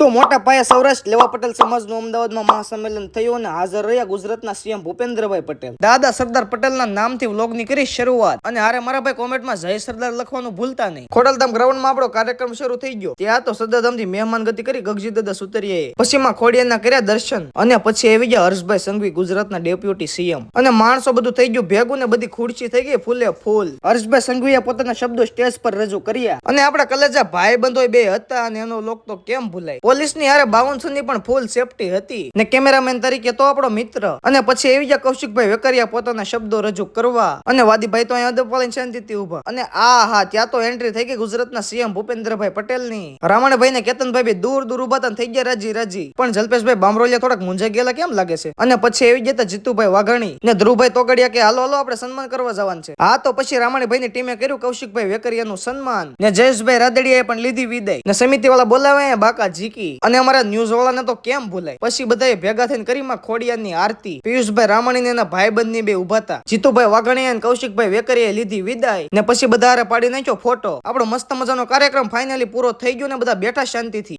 તો મોટા પાયે સૌરાષ્ટ્ર લેવા પટેલ સમાજનું અમદાવાદમાં મહાસંમેલન થયું અને હાજર રહ્યા ગુજરાતના સીએમ ભૂપેન્દ્રભાઈ પટેલ. દાદા સરદાર પટેલના નામથી વ્લોગની કરી શરૂઆત અને હારે મારા ભાઈ કોમેન્ટમાં જય સરદાર લખવાનું ભૂલતા નહીં. ખોડલધામ ગ્રાઉન્ડમાં આપણો કાર્યક્રમ શરૂ થઈ ગયો. ત્યાં તો સરદારધામથી મહેમાન ગતિ કરી ગગજી દાદા સુતરિયાએ, પછી માં ખોડિયારના કર્યા દર્શન અને પછી આવી ગયા હર્ષભાઈ સંઘવી ગુજરાતના ડેપ્યુટી સીએમ અને માણસો બધું થઈ ગયું ભેગું ને બધી ખુરશી થઈ ગઈ ફૂલે ફૂલ. હર્ષભાઈ સંઘવીએ પોતાના શબ્દો સ્ટેજ પર રજૂ કર્યા અને આપણા કલેજા ભાઈ બંધો બે હતા અને એનો લોક તો કેમ ભૂલાય. પોલીસની હારે બાવનસુની પણ ફૂલ સેફટી હતી ને કેમેરામેન તરીકે તો આપણો મિત્ર. અને પછી એવી ગયા કૌશિકભાઈ વેકરિયા પોતાના શબ્દો રજૂ કરવા અને વાદીભાઈ તો અહીંયા અદપાલીને શાંતિથી ઉભા. અને ત્યાં તો એન્ટ્રી થઈ ગઈ ગુજરાતના સીએમ ભૂપેન્દ્રભાઈ પટેલની. રામણભાઈ ને કેતનભાઈ બી દૂર દૂર ઉભા થઈ ગયા રાજી. પણ જલ્પેશભાઈ બામરોલિયા થોડાક મૂંઝાઈ ગયેલા કેમ લાગે છે. અને પછી એવી જતા જીતુભાઈ વાઘાણી ને ધ્રુવભાઈ તોગડિયા કે હાલો આપણે સન્માન કરવા જવાનું છે. તો પછી રામણભાઈ ની ટીમે કર્યું કૌશિકભાઈ વેકરિયાનું સન્માન ને જયેશભાઈ રાદડિયાએ પણ લીધી વિદાય ને સમિતિ વાળા બોલાવે બાકા ઝીકી અને અમારા ન્યૂઝ વાળાને તો કેમ ભૂલાય. પછી બધાએ ભેગા થઈને કરીમાં ખોડિયારની આરતી. પિયુષભાઈ રામાણી એના ભાઈબંધની બે ઉભા હતા. જીતુભાઈ વાઘાણી અને કૌશિકભાઈ વેકરિયાએ લીધી વિદાય ને પછી બધા પાડી નાખ્યો ફોટો. આપણો મસ્ત મજાનો કાર્યક્રમ ફાઇનલી પૂરો થઈ ગયો ને બધા બેઠા શાંતિથી.